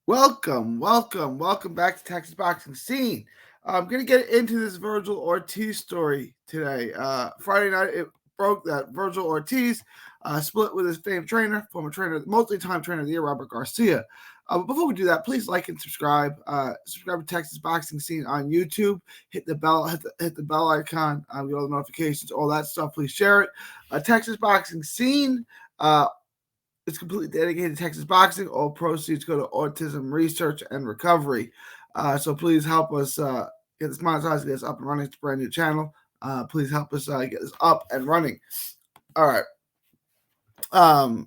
Welcome back to Texas Boxing Scene. I'm going to get into this Vergil Ortiz story today. Friday night, it broke that Vergil Ortiz split with his famed trainer, former trainer, multi-time trainer of the year, Robert Garcia. Before we do that, please like and subscribe. Subscribe to Texas Boxing Scene on YouTube. Hit the bell, hit the bell icon. Get all the notifications, all that stuff. Please share it. Texas Boxing Scene. It's completely dedicated to Texas boxing. All proceeds go to autism research and recovery. So please help us get this monetized, get this up and running. It's a brand new channel. Please help us get this up and running. All right. I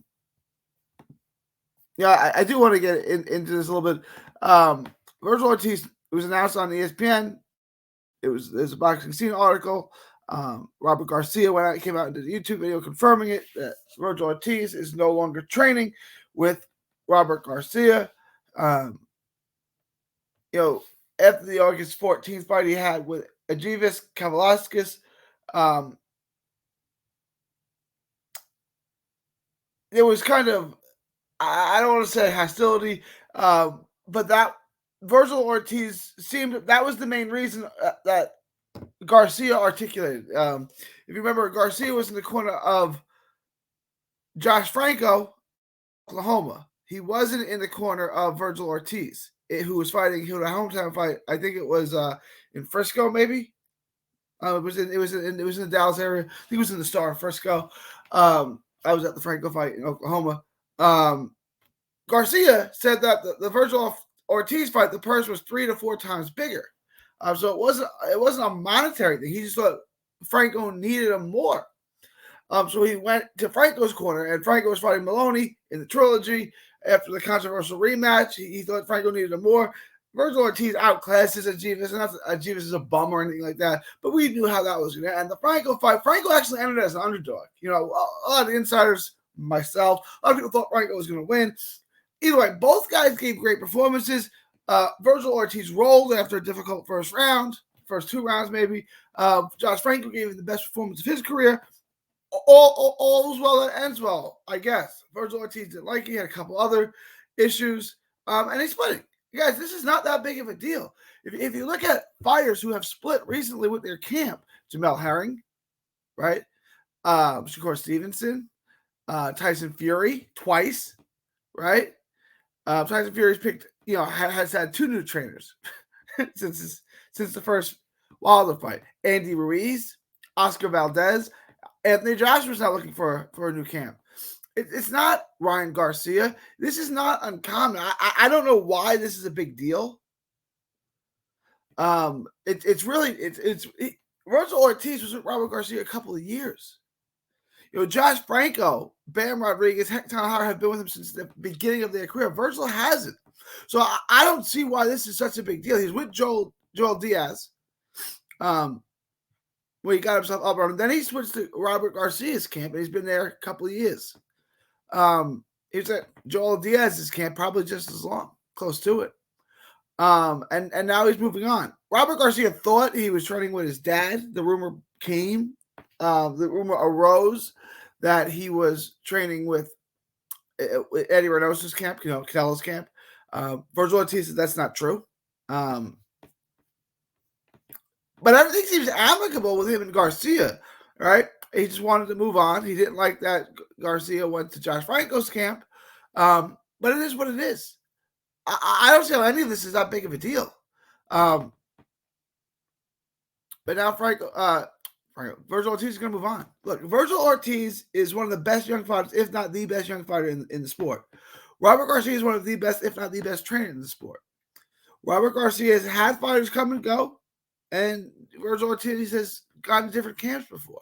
do want to get into this a little bit. Vergil Ortiz, it was announced on ESPN. There's a Boxing Scene article. Robert Garcia came out and did a YouTube video confirming it that Vergil Ortiz is no longer training with Robert Garcia. After the August 14th fight he had with Ajivis Kavalauskas, there was kind of, I don't want to say hostility, but that Vergil Ortiz that was the main reason that Garcia articulated. If you remember, Garcia was in the corner of Josh Franco, Oklahoma. He wasn't in the corner of Vergil Ortiz, who was fighting. He had a hometown fight. I think it was in Frisco, maybe. It was in the Dallas area. I think it was in the Star of Frisco. I was at the Franco fight in Oklahoma. Garcia said that the Vergil Ortiz fight, the purse was 3 to 4 times bigger. So it wasn't a monetary thing. He just thought Franco needed him more. So he went to Franco's corner, and Franco was fighting Maloney in the trilogy after the controversial rematch. He thought Franco needed him more. Vergil Ortiz outclasses Ajivis, and not Ajivis is a bum or anything like that, but we knew how that was going to end. The Franco fight, Franco actually entered as an underdog. A lot of the insiders, myself, a lot of people thought Franco was going to win. Either way, both guys gave great performances. Vergil Ortiz rolled after a difficult first 2 rounds maybe. Josh Franco gave him the best performance of his career. All was well that ends well, I guess. Vergil Ortiz didn't like it. He had a couple other issues, and he's splitting. You guys, this is not that big of a deal. If you look at fighters who have split recently with their camp, Jamel Herring, right? Shakur Stevenson, Tyson Fury twice, right? Tyson Fury's picked, has had 2 new trainers since the first Wilder fight. Andy Ruiz, Oscar Valdez, Anthony Joshua's not looking for a new camp. It's not Ryan Garcia. This is not uncommon. I don't know why this is a big deal. Vergil Ortiz was with Robert Garcia a couple of years. Josh Franco, Bam Rodriguez, Hector Howard have been with him since the beginning of their career. Vergil hasn't. So I don't see why this is such a big deal. He's with Joel Diaz, where he got himself up on him. Then he switched to Robert Garcia's camp, and he's been there a couple of years. He was at Joel Diaz's camp probably just as long, close to it. And now he's moving on. Robert Garcia thought he was training with his dad. The rumor came. The rumor arose that he was training with Eddie Reynoso's camp, Canelo's camp. Vergil Ortiz said that's not true. But everything seems amicable with him and Garcia, right? He just wanted to move on. He didn't like that Garcia went to Josh Franco's camp. But it is what it is. I don't see how any of this is that big of a deal. But now Vergil Ortiz is going to move on. Look, Vergil Ortiz is one of the best young fighters, if not the best young fighter in the sport. Robert Garcia is one of the best, if not the best trainer in the sport. Robert Garcia has had fighters come and go, and Vergil Ortiz has gone to different camps before.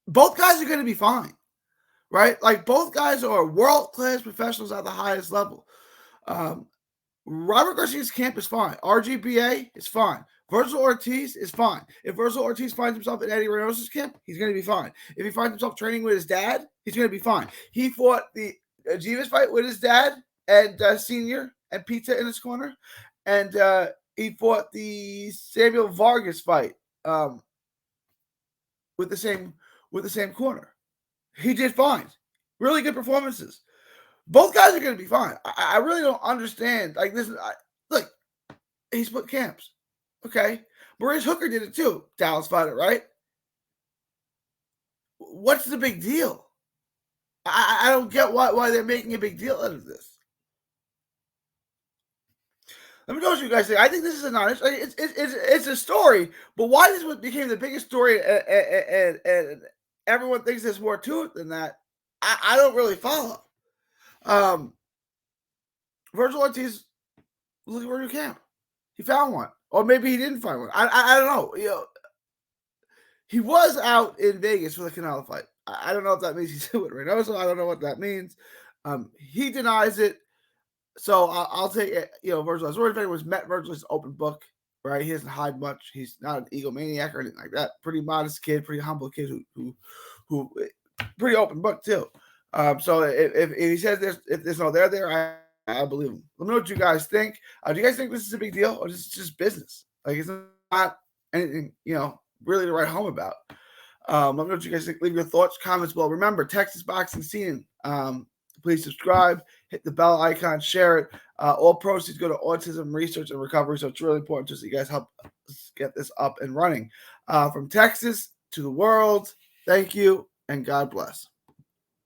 Both guys are going to be fine, right? Like, both guys are world-class professionals at the highest level. Robert Garcia's camp is fine. RGBA is fine. Vergil Ortiz is fine. If Vergil Ortiz finds himself in Eddie Reynoso's camp, he's going to be fine. If he finds himself training with his dad, he's going to be fine. He fought the Ajivis fight with his dad and Senior and Pizza in his corner, and he fought the Samuel Vargas fight with the same corner. He did fine. Really good performances. Both guys are going to be fine. I really don't understand. Like this, look, he split camps. Okay, Maurice Hooker did it too. Dallas fighter, right? What's the big deal? I don't get why they're making a big deal out of this. Let me know what you guys think. I think this is a it's a story, but why this became the biggest story and everyone thinks there's more to it than that, I don't really follow. Vergil Ortiz looking for a new camp. He found one, or maybe he didn't find one. I don't know. You know, he was out in Vegas for the Canelo fight. I don't know if that means he's doing it right now. So I don't know what that means. He denies it. So I'll take it. You know, Vergil. Vergil was met Vergil's open book, right? He doesn't hide much. He's not an egomaniac or anything like that. Pretty modest kid, pretty humble kid who pretty open book too. So if he says there's no there, I believe him. Let me know what you guys think. Do you guys think this is a big deal, or is this just business? Like it's not anything, you know, really to write home about. Let me know what you guys think. Leave your thoughts, comments below. Remember, Texas Boxing Scene. Please subscribe, hit the bell icon, share it. All proceeds go to autism research and recovery, so it's really important just so you guys help us get this up and running. From Texas to the world, thank you, and God bless.